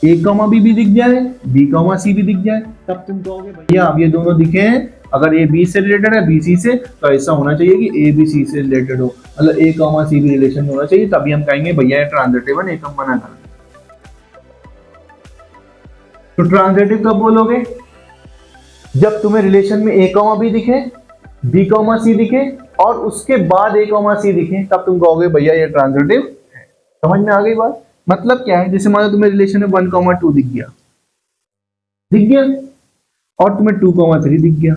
ए कॉमा बी भी दिख जाए, बी कॉमा सी भी दिख जाए, तब तुम कहोगे भैया अब ये दोनों दिखे हैं, अगर ए बी से रिलेटेड है बी सी से, तो ऐसा होना चाहिए कि ए बी सी से रिलेटेड हो, मतलब ए कॉमा सी भी रिलेशन में होना चाहिए, तभी हम कहेंगे भैया ये ट्रांजिटिव है, नहीं तो मना कर। तो ट्रांजिटिव कब बोलोगे? जब तुम्हें रिलेशन में ए कॉमा बी दिखे, बी कॉमा सी दिखे और उसके बाद ए कॉमा सी दिखे, तब तुम कहोगे भैया ये ट्रांजिटिव है। समझ में आ गई बात? मतलब क्या है, जैसे मान लो तुम्हें रिलेशन में 1,2 दिख गया, और तुम्हें 2,3 दिख गया,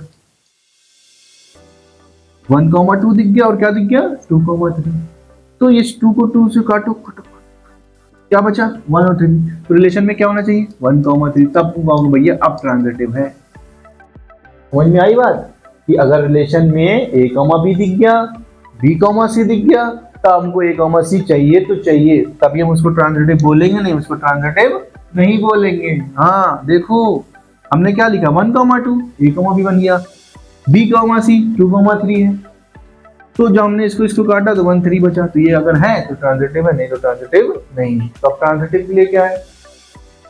1,2 दिख गया और क्या दिख गया, 2,3। तो ये 2 को 2 से काटो, क्या बचा, 1 और 3। तो रिलेशन में क्या होना चाहिए, 1,3। तब तुम कहोगे भैया अब ट्रांजिटिव है। समझ में आई बात? कि अगर रिलेशन में ए कॉमा बी दिख गया, बी कॉमा सी दिख गया, तो हमको ए कॉमा सी चाहिए तो चाहिए, तभी हम उसको ट्रांजिटिव बोलेंगे, नहीं उसको ट्रांजिटिव नहीं बोलेंगे। हाँ देखो हमने क्या लिखा, 1,2, ए कॉमा बी बन गया, बी कॉमा सी 2,3 है, तो जब हमने इसको काटा तो 1,3 बचा, तो ये अगर है तो ट्रांजिटिव है, नहीं तो ट्रांजिटिव नहीं है। तो अब ट्रांजिटिव के लिए क्या है,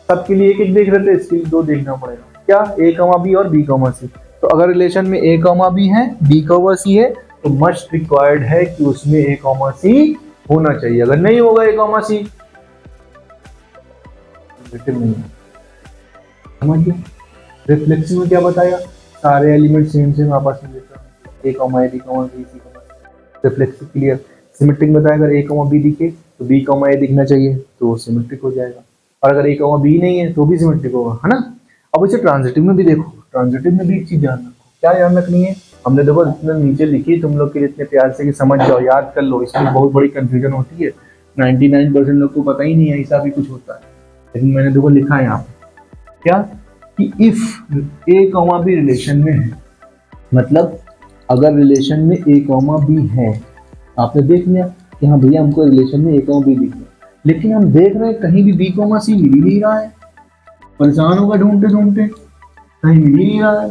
सबके लिए एक एक देख रहे थे, इसके लिए 2 देखना पड़ेगा, क्या, ए कॉमा बी और बी कॉमा सी। तो अगर रिलेशन में ए कॉमा बी है, बी कॉमा सी है, तो मस्ट रिक्वायर्ड है कि उसमें ए कॉमा सी होना चाहिए। अगर नहीं होगा ए कॉमा सी, नहीं है। समझ गए? रिफ्लेक्सिव में क्या बताया, सारे एलिमेंट सेम सेम आपस में देता है, ए कॉमा ए, B comma B, C comma. Reflexive clear. Symmetric बताया, अगर ए कॉमा बी दिखे तो बी कॉमा ए दिखना चाहिए, तो सिमेट्रिक हो जाएगा, और अगर ए कॉमा बी नहीं है तो भी सिमेट्रिक होगा, है ना। अब इसे ट्रांजिटिव में भी देखो, ट्रांजिटिव में भी एक चीज ध्यान रखो, क्या ध्यान रखनी है, हमने देखो इतने नीचे लिखी तुम लोग के लिए इतने प्यार से कि समझ जाओ, याद कर लो, इसमें बहुत बड़ी कंफ्यूजन होती है, 99% लोग को पता ही नहीं है ऐसा भी कुछ होता है, लेकिन मैंने देखो लिखा है यहाँ पे क्या, कि if A comma B relation में है, मतलब अगर रिलेशन में ए कॉमा बी है, आपने देख लिया कि हाँ भैया हमको रिलेशन में ए कॉमा बी दिख गया, लेकिन हम देख रहे हैं कहीं भी बी कॉमा सी मिल ही नहीं रहा है, परेशान होगा ढूंढते ढूंढते, कहीं मिल ही नहीं रहा है,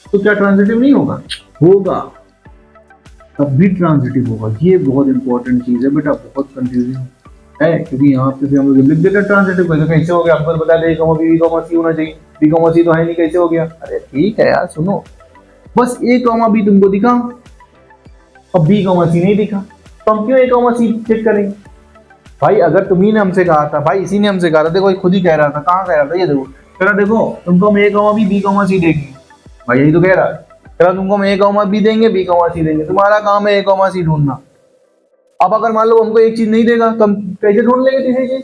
तो क्या ट्रांजिटिव नहीं होगा? होगा, तब भी ट्रांजिटिव होगा। ये बहुत इंपॉर्टेंट चीज है बेटा, बहुत कंफ्यूजिंग है, क्योंकि यहाँ पे हम लोग लिख देते ट्रांजिटिव, कैसे हो गया, आपको बता दे बी कॉमा सी होना चाहिए, बी कॉमा सी तो है नहीं, कैसे हो गया? अरे ठीक है यार, सुनो, बस ए कॉमा बी तुमको दिखा और बी कॉमा सी नहीं दिखा, तो हम क्यों ए कॉमा सी चेक करेंगे? भाई अगर तुम्ही ने हमसे कहा था, भाई इसी ने हमसे कहा था, देखो खुद ही कह रहा था, कहाँ कह रहा था, ये देखो कह रहा, देखो तुमको हम ए कॉमा बी कॉमा सी देंगे, भाई यही तो कह रहा है, कह रहा तुमको हम ए कॉमा बी देंगे, बी कॉमा सी देंगे, तुम्हारा काम है ए कॉमा सी ढूंढना। अब अगर मान लो हमको एक चीज नहीं देगा तो हम कैसे ढूंढ लेंगे तीसरी चीज?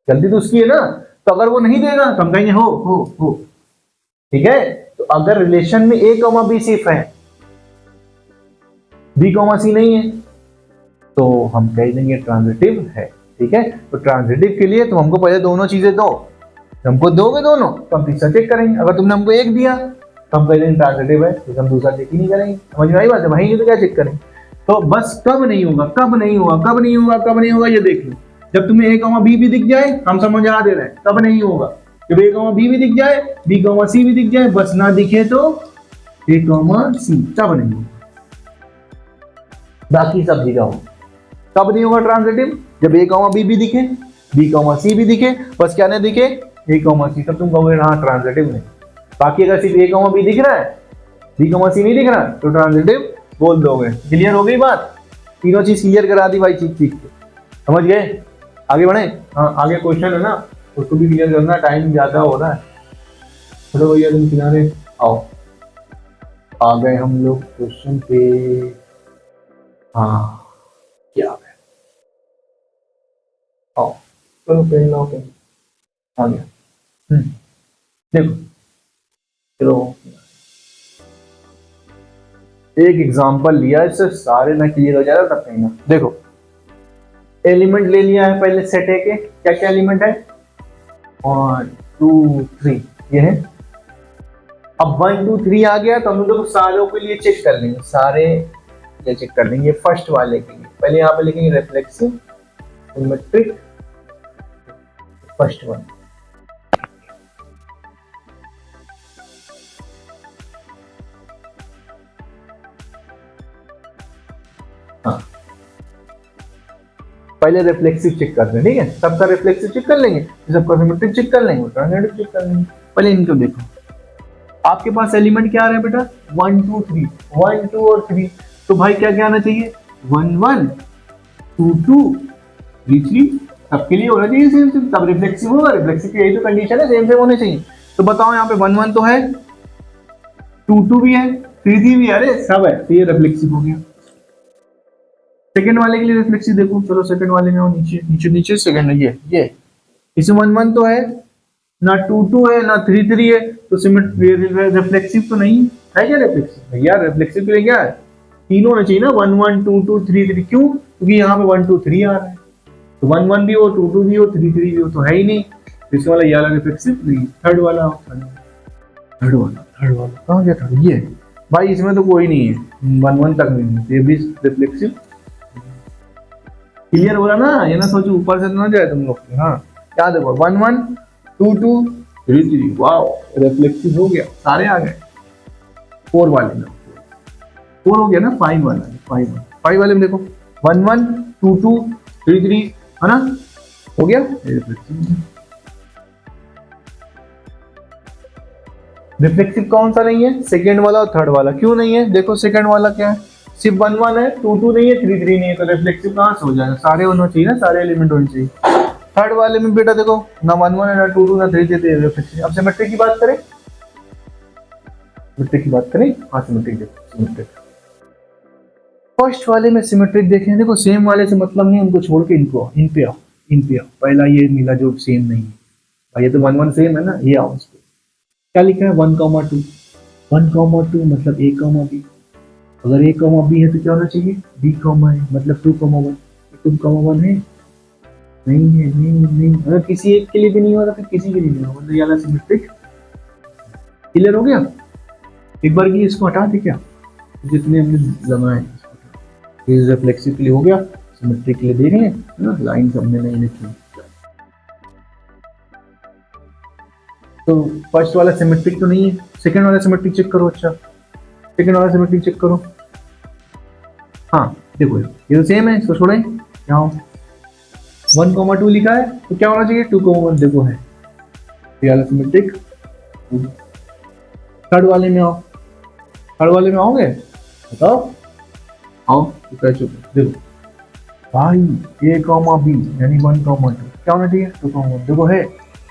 गलती तो उसकी है ना, तो अगर वो नहीं देगा तो हम कहेंगे हो। ठीक है, तो अगर रिलेशन में ए कॉमा बी सिर्फ है, बी कॉमा सी नहीं है, तो हम कह देंगे ट्रांजिटिव है। ठीक है, तो ट्रांजिटिव के लिए तुम हमको पहले दोनों चीजें दो, हमको दोगे दोनों तो हम तीसरा चेक करेंगे, अगर तुमने हमको एक दिया तो हम कह देंगे ट्रांजिटिव है, तो हम दूसरा चेक ही नहीं करेंगे। समझ में आई बात है? वहीं तो क्या चेक करेंगे? तो बस कब नहीं होगा, कब नहीं होगा, कब नहीं होगा, कब नहीं होगा, ये देख लो, जब तुम्हें ए कॉमा बी भी दिख जाए, हम समझा दे रहे हैं, तब नहीं होगा, जब ए कॉमा बी भी दिख जाए, बी कॉमा सी भी दिख जाए, बस ना दिखे तो ए कॉमा सी, तब नहीं होगा, बाकी सब जगह हो। कब नहीं होगा ट्रांजिटिव? जब ए कॉमा बी भी दिखे, बी कॉमा सी भी दिखे, बस क्या नहीं दिखे, ए कॉमा सी, तब तुम कहोगे हाँ ट्रांजिटिव नहीं। बाकी अगर सिर्फ ए कॉमा बी दिख रहा है, बी कॉमा सी नहीं दिख रहा, तो ट्रांजिटिव बोल दोगे। क्लियर हो गई बात? तीनों चीज क्लियर करा दी भाई, ठीक समझ गए? आगे बढ़े? हाँ आगे क्वेश्चन है ना, उसको भी क्लियर करना, टाइम ज्यादा हो रहा है। चलो भैया तुम किनारे आओ, आ गए हम लोग क्वेश्चन पे। हाँ क्या है, आओ चलो पेन लाओ, पेन आ गया। देखो चलो एक एग्जांपल लिया, इससे सारे ना क्लियर हो जाएगा तब कहीं ना। देखो एलिमेंट ले लिया है पहले सेट है के, क्या क्या एलिमेंट है, 1 2 3 ये है, अब 1 2 3 आ गया तो हम लोग सारों के लिए चेक कर लेंगे, सारे ये चेक कर लेंगे। फर्स्ट वाले के लिए पहले यहाँ पे लिखेंगे रिफ्लेक्सिव सिमेट्रिक फर्स्ट वन। हाँ, पहले रिफ्लेक्सिव चेक करते हैं, ठीक है, सबका रिफ्लेक्सिव चेक कर लेंगे, सबका सिमेट्रिक चेक कर लेंगे, ट्रांजिटिव चेक कर लेंगे। पहले इनको देखो, आपके पास एलिमेंट क्या आ रहा है बेटा, 1 2 3, 1 2 और 3, तो भाई क्या क्या आना चाहिए, 1 1 2 2 3 3, सबके लिए होना चाहिए सेम सेम, तब रिफ्लेक्सिव होगा। रिफ्लेक्सिव की यही तो कंडीशन है, सेम सेम होने चाहिए। तो बताओ यहाँ पे 1 1 तो है, 2 2 भी है, 3 3 भी है, अरे सब है, तो ये रिफ्लेक्सिव हो गया। सेकंड वाले के लिए रिफ्लेक्सिव देखो, चलो सेकंड वाले में नीचे नीचे नीचे सेकंड है, ये इसमें 1 1 तो है ना, 2 2 है ना, 3 3 है, तो रिफ्लेक्सिव तो नहीं है। क्या रिफ्लेक्सिव है यार, रिफ्लेक्सिव के लिए क्या है, तीनों होना चाहिए ना, 1 1 2 2 3 3, क्यों, क्योंकि यहाँ पे 1 2 3 आ रहा है, तो 1 1 भी हो, 2 2 भी हो, 3 3 भी हो, तो है ही नहीं। इसके वाला ये वाला रिफ्लेक्सिव नहीं, थर्ड वाला कहाँ गया थर्ड, ये भाई इसमें तो कोई नहीं है, 1 1 तक नहीं है, ये भी रिफ्लेक्सिव। क्लियर बोला ना, ये ना सोचो ऊपर से तो ना जाए तुम लोग। हाँ क्या देखो, 1 1 2 2 3 3, वाओ रिफ्लेक्सिव हो गया, सारे आ गए। 4 वाले में 4 हो गया ना, 5 वाला 5 वाले में देखो 1 1 2 2 3 3, है ना, हो गया रिफ्लेक्सिव। रिफ्लेक्सिव कौन सा नहीं है, सेकेंड वाला और थर्ड वाला। क्यों नहीं है, देखो सेकेंड वाला क्या है, सिर्फ 1 1 है, 2 2 नहीं है, 3 3 नहीं है, तो रिफ्लेक्सिव कहाँ से हो जाएगा, सारे होना चाहिए ना, सारे एलिमेंट होने चाहिए। थर्ड वाले में बेटा देखो ना 1 1 है ना 2 2 ना 3 3 रिफ्लेक्सिव। अब सिमेट्रिक की बात करें, सिमेट्रिक की बात करें, हाँ सिमेट्रिक देखो, सिमेट्रिक फर्स्ट वाले में सिमेट्रिक देखें, देखो सेम वाले से मतलब नहीं, उनको छोड़ के इनको इन पे आओ, पहला ये मिला जो सेम नहीं है भाई, ये तो 1 1 सेम है ना, ये आओ इस पे। क्या लिखा है 1 2, 1 2 मतलब a b, अगर a b है तो क्या होना चाहिए, b है, मतलब 2 1, 2 1 है, नहीं है, नहीं, अगर किसी एक के लिए भी नहीं हो रहा तो किसी के लिए नहीं होगा, मतलब ये वाला सिमेट्रिक। क्लियर हो गया, एक बार की इसको हटा दे, क्या जितने हमने जमाए, रिफ्लेक्सिव के लिए हो गया, सिमेट्रिक के लिए दे रहे हैं ना, लाइन हमने नहीं लिखी। तो फर्स्ट वाला सिमेट्रिक तो नहीं है, सेकंड वाला सिमेट्रिक चेक करो। अच्छा सेकंड वाला सिमेट्रिक चेक करो, हाँ देखो ये तो सेम है, इसको छोड़े यहाँ 1 2 लिखा है, तो क्या होना चाहिए 2 1, देखो है ये वाला सिमेट्रिक। थर्ड वाले में आओ, थर्ड वाले में आओगे, बताओ आओ, देखो भाई a b यानी 1 2, क्या होना चाहिए 2 1, देखो है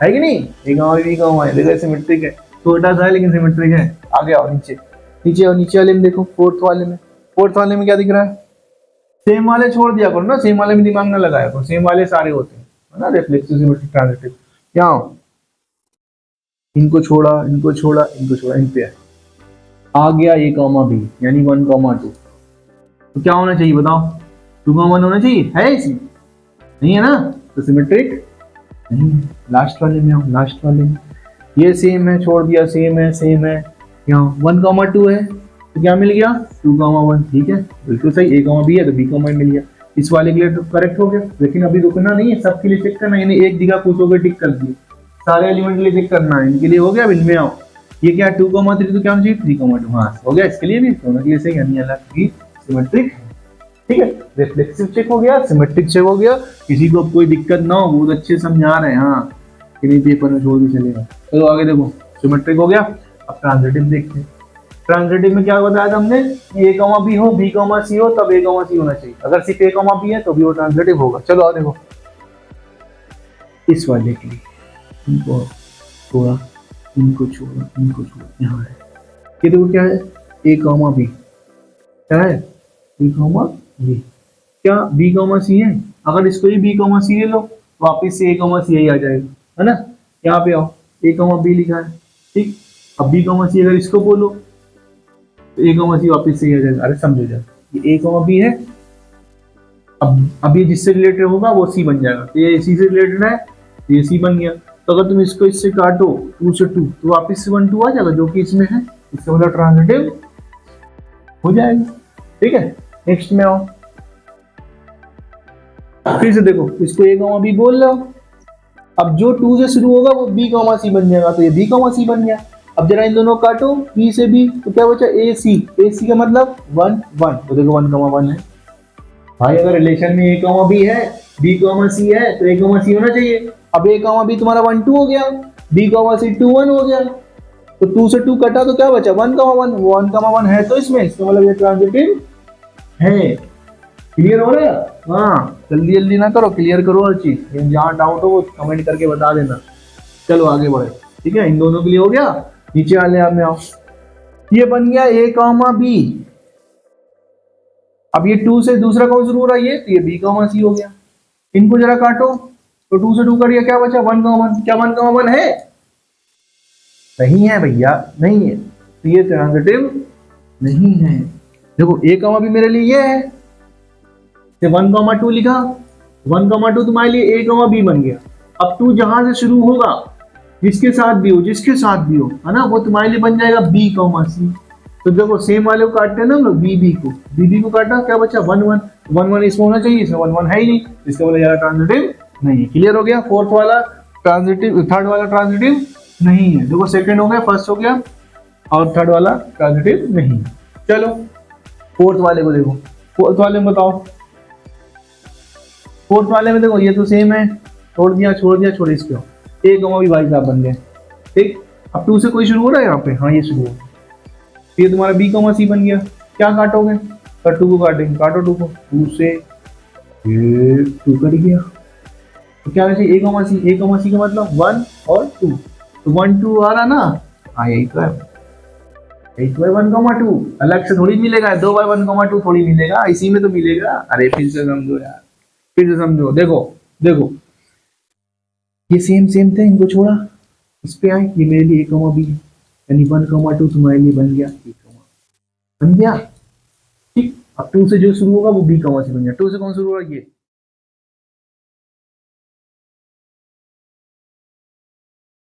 कि नहीं, a b देखो सिमेट्रिक है, छोटा सा है लेकिन सिमेट्रिक है। आगे आओ नीचे, और नीचे वाले में देखो, फोर्थ वाले में क्या दिख रहा है, सेम वाले छोड़ दिया करो ना, सेम वाले में दिमाग ना लगाया करो, सेम वाले सारे होते हैं, है ना, रिफ्लेक्सिव सिमेट्रिक ट्रांजिटिव। क्या इनको छोड़ा, इन पे आ गया a b यानी 1 2, तो क्या होना चाहिए बताओ, 2 1 होना चाहिए, है इसमें नहीं है ना, तो सिमेट्रिक नहीं। लास्ट वाले में आओ, लास्ट वाले में ये सेम है, छोड़ दिया, सेम है, यहाँ 1 2 है, तो क्या मिल गया 2 1, ठीक है बिल्कुल सही, a b है तो b मिल गया। इस वाले के लिए तो करेक्ट हो गया, लेकिन अभी रुकना नहीं है, सबके लिए चेक करना है, यानी एक जगह पूछोगे टिक कर दिए, सारे एलिमेंट के लिए चेक करना है, इनके लिए हो गया। अब इनमें आओ, ये क्या 2 3, तो क्या होना चाहिए 3 2, हाँ हो गया, इसके लिए भी दोनों के लिए सही, यानी अलग भी सिमेट्रिक, ठीक है। रिफ्लेक्सिव चेक हो गया, सिमेट्रिक चेक हो गया, किसी को कोई दिक्कत ना हो, बहुत अच्छे समझा रहे हैं, हाँ कि नहीं पेपर में छोड़ भी चलेगा। चलो आगे देखो, सिमेट्रिक हो गया, अब ट्रांजिटिव देखते हैं। ट्रांजिटिव में क्या बताया था हमने, कि a b हो, b c हो, तब a c होना चाहिए, अगर सिर्फ a b है तो भी वो ट्रांजिटिव होगा। चलो आओ देखो, इस वाले के लिए इनको छोड़ा, यहाँ है, ये देखो क्या है a b, क्या है b क्या b c है, अगर इसको ही b c ले लो, वापिस से a c यही आ जाएगा, है ना। यहाँ पे आओ, a b लिखा है, ठीक, अब b c अगर इसको बोलो तो a c वापिस से आ जाएगा। अरे समझो जाए, ये a b है, अब ये जिससे रिलेटेड होगा वो c बन जाएगा, तो ये c से रिलेटेड है, ये c बन गया, तो अगर तुम इसको इससे काटो 2 से 2 तो वापिस से 1 2 आ जाएगा जो कि इसमें है, इससे मतलब ट्रांजिटिव हो जाएगा। ठीक है, नेक्स्ट में आओ, फिर से देखो इसको ए कॉमा बी बोल लो। अब जो 2 से शुरू होगा वो बी कॉमा सी बन जाएगा, तो ये बी कॉमा सी बन गया। अब जरा इन दोनों काटो बी से बी, तो क्या बचा ए सी, ए सी का मतलब 1 1, तो देखो 1 कॉमा 1 है भाई। अगर रिलेशन में ए कॉमा बी है, बी कॉमा सी है, तो ए कॉमा सी होना चाहिए। अब ए कॉमा बी तुम्हारा 1 2 हो गया, बी कॉमा सी 2 1 हो गया, तो 2 से 2 कटा तो क्या बचा 1 कॉमा 1, 1 कॉमा 1 है तो इसमें, इसका मतलब ये ट्रांजिटिव है। क्लियर हो रहा है? हाँ, जल्दी जल्दी ना करो, क्लियर करो हर चीज, जहाँ डाउट हो वो कमेंट करके बता देना। चलो आगे बढ़े। ठीक है, इन दोनों के लिए हो गया। नीचे वाले आप में आओ, ये बन गया ए कॉमा बी। अब ये 2 से दूसरा कौन शुरू हो रहा है, ये तो ये बी कॉमा सी हो गया। इनको जरा काटो, तो 2 से 2 कट गया, क्या बचा 1 कॉमा 1, क्या 1 कॉमा 1 है? नहीं है भैया, नहीं है, तो ये ट्रांजिटिव नहीं है। देखो ए कॉमा बी मेरे लिए ये है, 1 कॉमा 2 लिखा, 1 कॉमा 2 तुम्हारे लिए ए कॉमा बी बन गया। अब 2 जहां से शुरू होगा, जिसके साथ भी हो, जिसके साथ भी हो, है ना, वो तुम्हारे लिए बन जाएगा बी कॉमा सी। तो देखो सेम वाले को काटते हैं ना हम लोग, बी बी को काटा, क्या बचा 1 1 1 1 इसमें होना चाहिए, इसमें 1 1 है ही नहीं, इसका मतलब यार ट्रांजिटिव नहीं है। क्लियर हो गया? फोर्थ वाला ट्रांजिटिव, थर्ड वाला ट्रांजिटिव नहीं है। देखो सेकंड हो गया, फर्स्ट हो गया, और थर्ड वाला ट्रांजिटिव नहीं। चलो फोर्थ वाले को देखो, फोर्थ वाले में बताओ। फोर्थ वाले में देखो ये तो सेम है, छोड़ दिया छोड़ दिया छोड़, इसको ए कॉमा बी भाई साहब बन गए। ठीक, अब 2 से कोई शुरू हो रहा है यहाँ पे, हाँ ये शुरू हो, ये तुम्हारा बी कॉमा सी बन गया। क्या काटोगे? तो 2 को काटेंगे, काटो 2 को, 2 से ये 2 कट गया, तो क्या वैसे ए कॉमा सी, ए कॉमा सी का मतलब 1 और 2, तो 1 2 आ रहा ना, हाँ यही तो है, यही तो है 1 कॉमा 2, अलग से थोड़ी मिलेगा, 2 बार 1 कॉमा 2 थोड़ी मिलेगा, इसी में तो मिलेगा। अरे फिर से समझो यार, फिर से समझो, देखो देखो ये सेम सेम थे, इनको छोड़ा, इस पे आए, ये मेरे लिए ए कॉमा बी है, यानी 1 कॉमा 2 तुम्हारे लिए बन गया ए कॉमा, बन गया। ठीक, अब 2 से जो शुरू होगा वो बी कॉमा सी बन गया। 2 से कौन शुरू होगा, ये